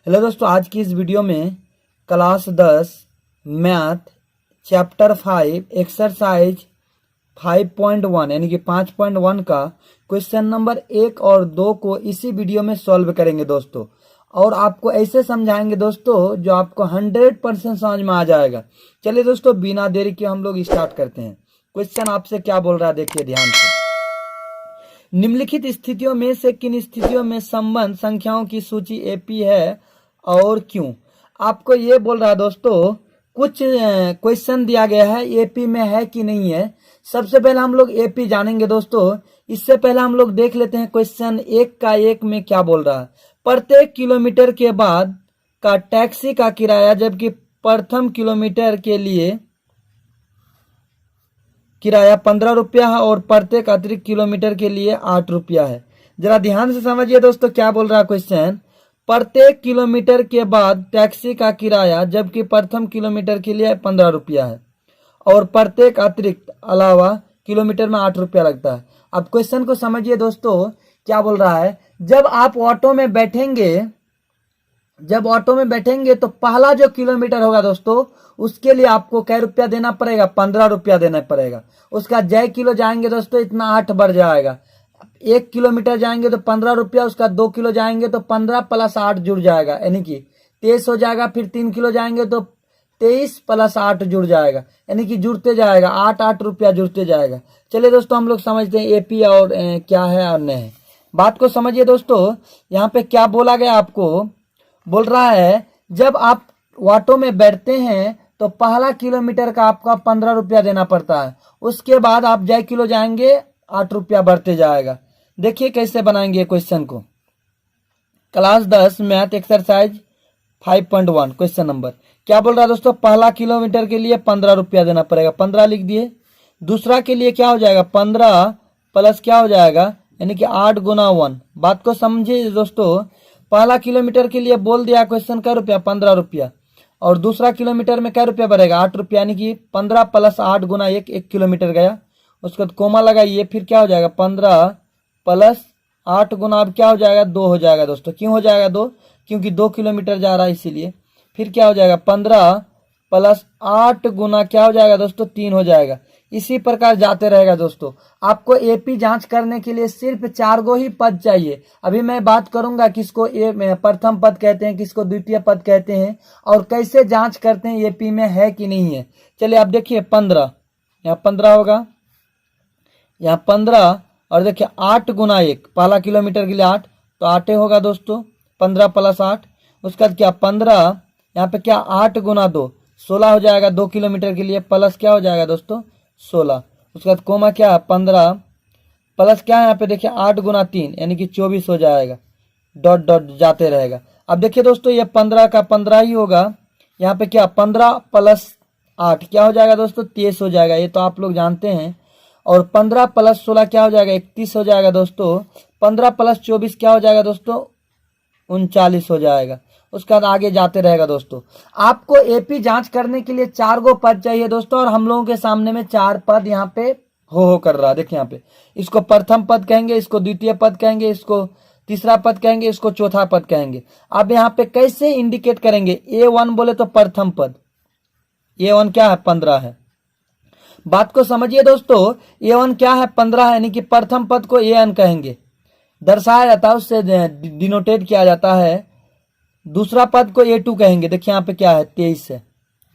Hello दोस्तों, आज की इस वीडियो में क्लास 10 मैथ चैप्टर 5 एक्सरसाइज 5.1 यानी कि 5.1 का क्वेश्चन नंबर 1 और 2 को इसी वीडियो में सॉल्व करेंगे दोस्तों। और आपको ऐसे समझाएंगे दोस्तों जो आपको 100% समझ में आ जाएगा। चलिए दोस्तों, बिना देरी के हम लोग स्टार्ट करते हैं। क्वेश्चन आपसे क्या बोल रहा है, देखिए ध्यान से। निम्नलिखित स्थितियों में से किन स्थितियों में संबंध संख्याओं की सूची एपी है और क्यों? आपको ये बोल रहा है दोस्तों, कुछ क्वेश्चन दिया गया है, एपी में है कि नहीं है। सबसे पहले हम लोग एपी जानेंगे दोस्तों। इससे पहले हम लोग देख लेते हैं क्वेश्चन 1 में क्या बोल रहा है। प्रत्येक किलोमीटर के बाद का टैक्सी का किराया, जबकि प्रथम किलोमीटर के लिए किराया 15 रुपया है और प्रत्येक अतिरिक्त किलोमीटर के लिए 8 रुपया है। जरा ध्यान से समझिए दोस्तों, क्या बोल रहा है क्वेश्चन। प्रत्येक किलोमीटर के बाद टैक्सी का किराया, जबकि प्रथम किलोमीटर के लिए 15 रुपया है और प्रत्येक अतिरिक्त अलावा किलोमीटर में 8 रुपया लगता है। अब क्वेश्चन को समझिए दोस्तों, क्या बोल रहा है। जब आप ऑटो में बैठेंगे तो पहला जो किलोमीटर होगा दोस्तों, उसके लिए आपको कै रुपया देना पड़ेगा, 15 रुपया देना पड़ेगा। उसका जय किलो जाएंगे दोस्तों, इतना 8 बढ़ जाएगा। 1 किलोमीटर जाएंगे तो 15 रुपया, उसका 2 किलो जाएंगे तो 15 प्लस 8 जुड़ जाएगा, यानी कि 23 हो जाएगा। फिर 3 किलो जाएंगे तो 23 प्लस 8 जुड़ जाएगा, यानी कि जुड़ते जाएगा, 8 रुपया जुड़ते जाएगा। चलिए दोस्तों, हम लोग समझते हैं एपी और क्या है और नहीं है। बात को समझिए दोस्तों। यहाँ पे क्या बोला गया, आपको बोल रहा है जब आप ऑटो में बैठते हैं तो पहला किलोमीटर का आपका 15 रुपया देना पड़ता है। उसके बाद आप जय किलो जाएंगे, 8 रुपया बढ़ते जाएगा। देखिए कैसे बनाएंगे क्वेश्चन को। Class 10 math exercise 5.1 question number क्या बोल रहा है दोस्तों। पहला किलोमीटर के लिए 15 रुपया देना पड़ेगा, 15 लिख दिए। दूसरा के लिए क्या हो जाएगा, 15 प्लस क्या हो जाएगा, यानी कि 8 गुना 1। बात को समझिए दोस्तों। पहला किलोमीटर के लिए बोल दिया क्वेश्चन का रुपया, 15 रुपया, और दूसरा किलोमीटर में क्या रुपया बढ़ेगा, 8 रुपया, यानी कि 15 प्लस 8 गुना 1 किलोमीटर गया। उसके बाद कोमा लगाइए, फिर क्या हो जाएगा, 15 प्लस 8 गुना अब क्या हो जाएगा, 2 हो जाएगा दोस्तों। क्यों हो जाएगा 2, क्योंकि 2 किलोमीटर जा रहा है इसीलिए। फिर क्या हो जाएगा, 15 प्लस 8 गुना क्या हो जाएगा दोस्तों, 3 हो जाएगा। इसी प्रकार जाते रहेगा दोस्तों। आपको एपी जांच करने के लिए सिर्फ 4 गो ही पद चाहिए। अभी मैं बात करूंगा किसको प्रथम पद कहते हैं, किसको द्वितीय पद कहते हैं, और कैसे जांच करते हैं एपी में है कि नहीं है। चलिए आप देखिए 15, यहाँ 15 होगा, यहाँ 15, और देखिए 8 गुना 1, पहला किलोमीटर के लिए 8 तो 8 होगा दोस्तों, 15 प्लस 8। उसके बाद क्या 15, यहाँ पे क्या 8 गुना 2, 16 हो जाएगा 2 किलोमीटर के लिए, प्लस क्या हो जाएगा दोस्तों, 16। उसके बाद कोमा क्या है, 15 प्लस क्या है, यहाँ पे देखिए 8 गुना 3, यानी कि 24 हो जाएगा। डॉट डॉट जाते रहेगा। अब देखिए दोस्तों, ये 15 का 15 ही होगा। यहाँ पे क्या 15 प्लस 8 क्या हो जाएगा दोस्तों, 23 हो जाएगा, ये तो आप लोग जानते हैं। और 15 प्लस 16 क्या हो जाएगा, 31 हो जाएगा दोस्तों। 15 प्लस 24 क्या हो जाएगा दोस्तों, 39 हो जाएगा। उसके बाद आगे जाते रहेगा दोस्तों। आपको एपी जांच करने के लिए 4 गो पद चाहिए दोस्तों, और हम लोगों के सामने में 4 पद यहाँ पे हो कर रहा है। देखिए यहाँ पे, इसको प्रथम पद कहेंगे, इसको द्वितीय पद कहेंगे, इसको तीसरा पद कहेंगे, इसको चौथा पद कहेंगे। अब यहाँ पे कैसे इंडिकेट करेंगे, A1 बोले तो प्रथम पद, A1 क्या है, 15 है। बात को समझिए दोस्तों, A1 क्या है, 15 है, यानी कि प्रथम पद को A1 कहेंगे, दर्शाया जाता है, उससे डिनोटेट किया जाता है। दूसरा पद को A2 कहेंगे। देखिए यहाँ पे क्या है, 23 है।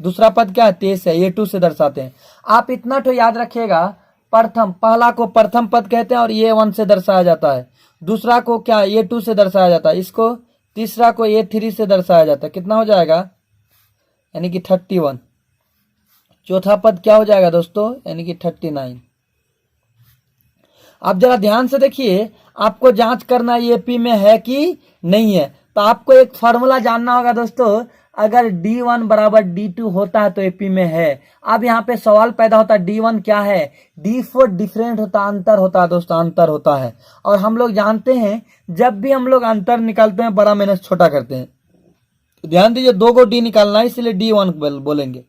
दूसरा पद क्या है, 23 है, A2 से दर्शाते हैं। आप इतना तो याद रखिएगा, पहला को प्रथम पद कहते हैं और A1 से दर्शाया जाता है। दूसरा को क्या A2 से दर्शाया जाता है, इसको तीसरा को A3 से दर्शाया जाता है। कितना हो जाएगा, यानी कि 31। चौथा पद क्या हो जाएगा दोस्तों, यानी कि 39। आप जरा ध्यान से देखिए, आपको जांच करना एपी में है कि नहीं है। तो आपको एक फॉर्मूला जानना होगा दोस्तों। अगर D1 बराबर D2 होता है तो एपी में है। अब यहाँ पे सवाल पैदा होता है, D1 क्या है, D4 डिफरेंट होता है, अंतर होता है दोस्तों, अंतर होता है। और हम लोग जानते हैं जब भी हम लोग अंतर निकालते हैं बड़ा माइनस छोटा करते हैं। तो ध्यान दीजिए, 2 गो D निकालना है, इसलिए D1 बोलेंगे।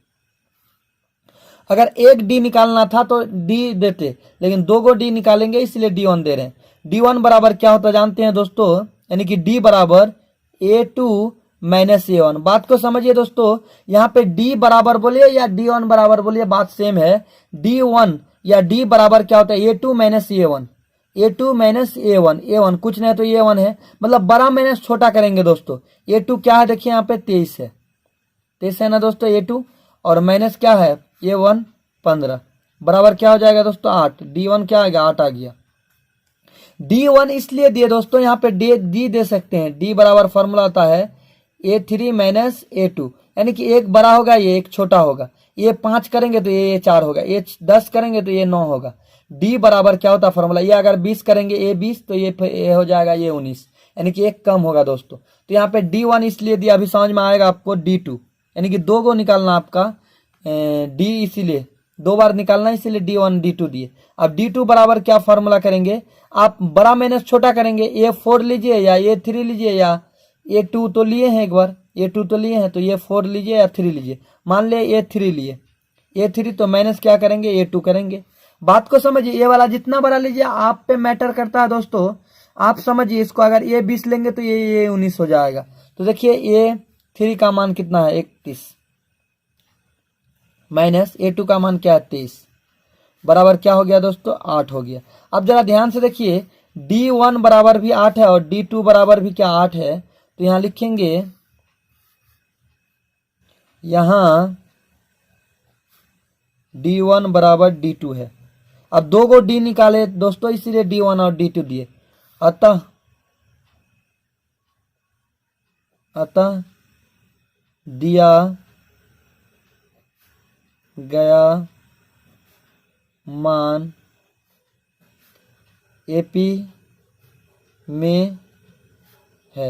अगर एक D निकालना था तो D देते, लेकिन 2 गो D निकालेंगे इसलिए D1 दे रहे हैं। D1 बराबर क्या होता जानते हैं दोस्तों, यानी कि D बराबर A2 माइनस A1। बात को समझिए दोस्तों, यहाँ पे D बराबर बोलिए या D1 बराबर बोलिए, बात सेम है। D1 या D बराबर क्या होता है, A2 minus A1। A2 minus A1 कुछ नहीं तो A1 है, मतलब बड़ा माइनस छोटा करेंगे दोस्तों। A2 क्या है, देखिए यहाँ पे 23 है, 23 है ना दोस्तों A2, और माइनस क्या है A1 15, बराबर क्या हो जाएगा दोस्तों 8। D1 क्या आ गया, 8 आ गया। D1 इसलिए दिए दोस्तों, यहाँ पे D दे सकते हैं। D बराबर फॉर्मूला आता है A3 माइनस A2, यानी कि एक बड़ा होगा ये एक छोटा होगा। ये 5 करेंगे तो ये 4 होगा, ये 10 करेंगे तो ये 9 होगा। D बराबर क्या होता है फॉर्मूला, ये अगर 20 करेंगे ये 20 तो ये हो जाएगा ये 19, यानी कि एक कम होगा दोस्तों। तो यहाँ पे D1 इसलिए दिया, अभी समझ में आएगा आपको। D2 यानी कि 2 को निकालना आपका, D इसीलिए 2 बार निकालना, इसीलिए D1 D2 दिए। अब D2 बराबर क्या फॉर्मूला करेंगे, आप बड़ा माइनस छोटा करेंगे, A4 लीजिए या A3 लीजिए या A2 तो लिए हैं, एक बार A2 तो लिए हैं, तो A4 लीजिए या 3 लीजिए। मान लिया A3 लिए, A3 तो माइनस क्या करेंगे A2 करेंगे। बात को समझिए, ये वाला जितना बड़ा लीजिए आप पे मैटर करता है दोस्तों। आप समझिए इसको, अगर ये 20 लेंगे तो ये 19 हो जाएगा। तो देखिए A3 का मान कितना है 31, माइनस A2 का मान क्या है 23, बराबर क्या हो गया दोस्तों 8 हो गया। अब जरा ध्यान से देखिए, D1 बराबर भी 8 है और D2 बराबर भी क्या 8 है। तो यहां लिखेंगे, यहां D1 बराबर D2 है। अब 2 को D निकाले दोस्तों, इसीलिए D1 और D2 दिए। अतः दिया गया मान AP में है,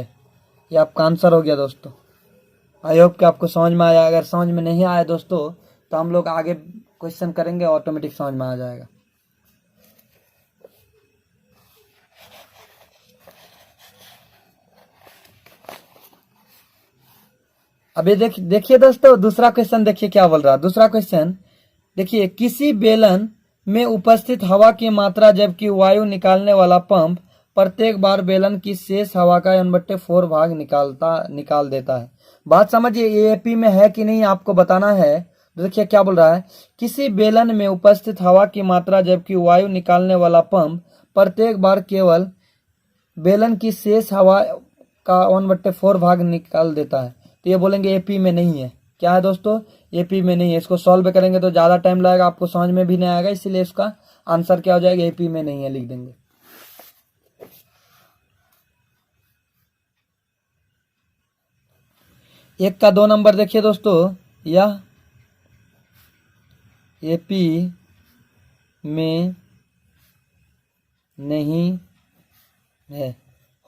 ये आपका आंसर हो गया दोस्तों। आई होप कि आपको समझ में आया। अगर समझ में नहीं आया दोस्तों तो हम लोग आगे क्वेश्चन करेंगे, ऑटोमेटिक समझ में आ जाएगा। अभी देखिए दोस्तों, दूसरा क्वेश्चन देखिए क्या बोल रहा है। दूसरा क्वेश्चन देखिए, किसी बेलन में उपस्थित हवा की मात्रा जबकि वायु निकालने वाला पंप प्रत्येक बार बेलन की शेष हवा का 1/4 भाग निकाल देता है। बात समझिए, एएपी में है कि नहीं आपको बताना है। देखिए क्या बोल रहा है, किसी बेलन में उपस्थित हवा की मात्रा जबकि वायु निकालने वाला पंप प्रत्येक बार केवल बेलन की शेष हवा का 1/4 भाग निकाल देता है। तो ये बोलेंगे एपी में नहीं है। क्या है दोस्तों, एपी में नहीं है। इसको सॉल्व करेंगे तो ज्यादा टाइम लगेगा, आपको समझ में भी नहीं आएगा, इसीलिए इसका आंसर क्या हो जाएगा, एपी में नहीं है लिख देंगे। एक का 2 नंबर देखिए दोस्तों, यह एपी में नहीं है।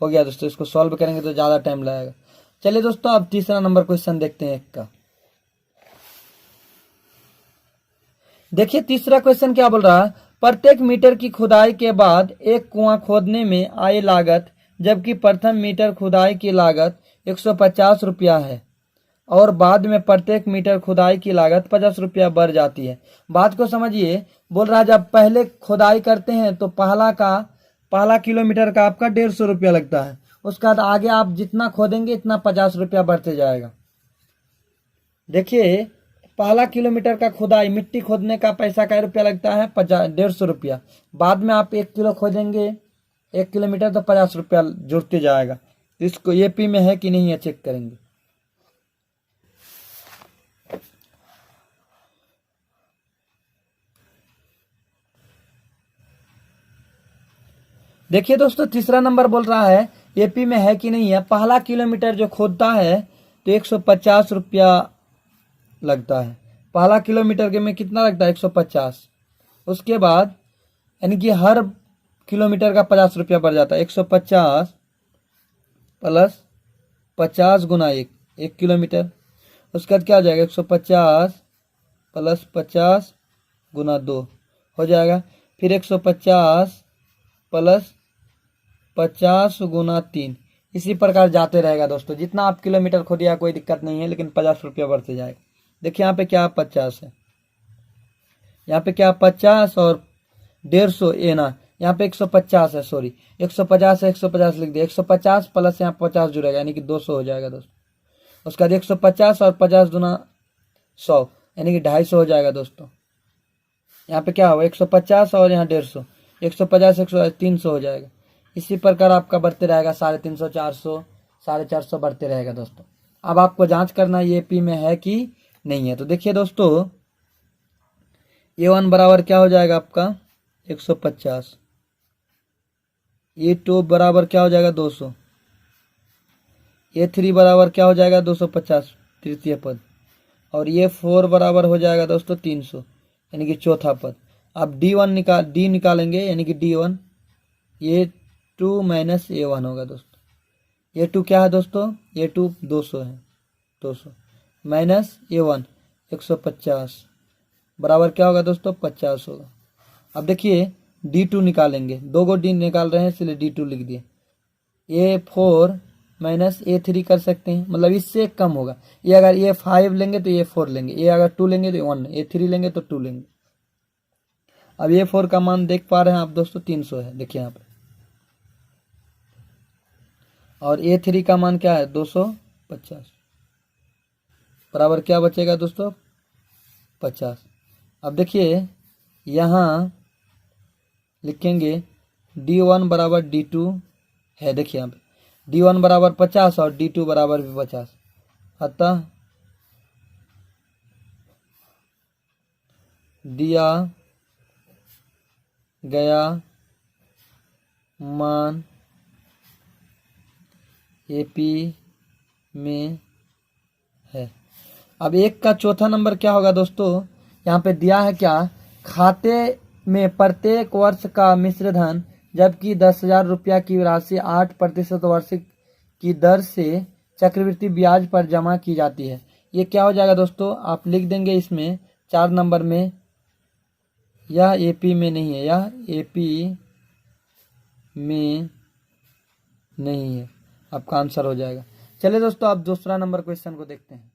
हो गया दोस्तों, इसको सॉल्व करेंगे तो ज्यादा टाइम लगेगा। चलिए दोस्तों, अब तीसरा नंबर क्वेश्चन देखते हैं एक का। देखिए तीसरा क्वेश्चन क्या बोल रहा है, प्रत्येक मीटर की खुदाई के बाद एक कुआं खोदने में आई लागत जबकि प्रथम मीटर खुदाई की लागत 150 रुपया है और बाद में प्रत्येक मीटर खुदाई की लागत 50 रुपया बढ़ जाती है। बात को समझिए, बोल रहा है जब पहले खुदाई करते हैं तो पहला किलोमीटर का आपका 150 रुपया लगता है। उसके बाद आगे आप जितना खोदेंगे इतना 50 रुपया बढ़ते जाएगा। देखिए पहला किलोमीटर का खुदाई, मिट्टी खोदने का पैसा क्या रुपया लगता है 150 रुपया। बाद में आप 1 किलो खोदेंगे 1 किलोमीटर तो 50 रुपया जुड़ते जाएगा। इसको एपी में है कि नहीं है चेक करेंगे। देखिए दोस्तों, तीसरा नंबर बोल रहा है एपी में है कि नहीं है। पहला किलोमीटर जो खोदता है तो 150 रुपया लगता है। पहला किलोमीटर के में कितना लगता है 150। उसके बाद यानी कि हर किलोमीटर का 50 रुपया बढ़ जाता है। 150 प्लस 50 गुना 1 किलोमीटर। उसके बाद क्या हो जाएगा 150 प्लस 50 गुना 2 हो जाएगा। फिर 150 प्लस 50 गुना 3, इसी प्रकार जाते रहेगा दोस्तों। जितना आप किलोमीटर खोदिया कोई दिक्कत नहीं है, लेकिन 50 रुपया बढ़ते जाएगा। देखिए यहाँ पे क्या 50 है, यहाँ पे क्या 50 और 150 ए ना, यहाँ पे 150 है, सॉरी 150 है, 150 लिख दिया। 150 प्लस यहाँ 50 जुड़ेगा यानी कि 200 हो जाएगा दोस्तों। उसका 150 और 50 दूना 100 यानी कि 250 हो जाएगा दोस्तों। यहाँ पे क्या होगा 150 और यहाँ 150, 150 100 300 हो जाएगा। इसी प्रकार आपका बढ़ते रहेगा 350 400 450 बढ़ते रहेगा दोस्तों। अब आपको जांच करना ये पी में है कि नहीं है। तो देखिए दोस्तों A1 बराबर क्या हो जाएगा आपका 150, A2 बराबर क्या हो जाएगा 200, A3 बराबर क्या हो जाएगा 250 तृतीय पद, और A4 बराबर हो जाएगा दोस्तों 300 यानी कि चौथा पद। अब D निकालेंगे यानी कि D1 A2 माइनस A1 होगा दोस्तों। A2 क्या है दोस्तों A2 200 है, 200 माइनस A1 150 बराबर क्या होगा दोस्तों 50 होगा। अब देखिए D2 निकालेंगे, 2 गो D निकाल रहे हैं इसलिए D2 लिख दिए। A4 माइनस A3 कर सकते हैं, मतलब इससे कम होगा। ये अगर A5 लेंगे तो A4 लेंगे, ये अगर 2 लेंगे तो 1, A3 लेंगे तो 2 लेंगे। अब A4 का मान देख पा रहे हैं आप दोस्तों 300 है, देखिए यहाँ पे। और A3 का मान क्या है 250 बराबर क्या बचेगा दोस्तों 50। अब देखिए यहाँ लिखेंगे D1 बराबर D2 है, देखिए यहाँ पे D1 बराबर 50 और D2 बराबर भी 50, अतः दिया गया मान AP में है। अब 1 का चौथा नंबर क्या होगा दोस्तों, यहाँ पे दिया है क्या, खाते में प्रत्येक वर्ष का मिश्र धन जबकि 10,000 रुपया की राशि 8% वार्षिक की दर से चक्रवृद्धि ब्याज पर जमा की जाती है। ये क्या हो जाएगा दोस्तों, आप लिख देंगे इसमें 4 नंबर में, यह AP में नहीं है, यह AP में नहीं है, आपका आंसर हो जाएगा। चलिए दोस्तों आप दूसरा नंबर क्वेश्चन को देखते हैं।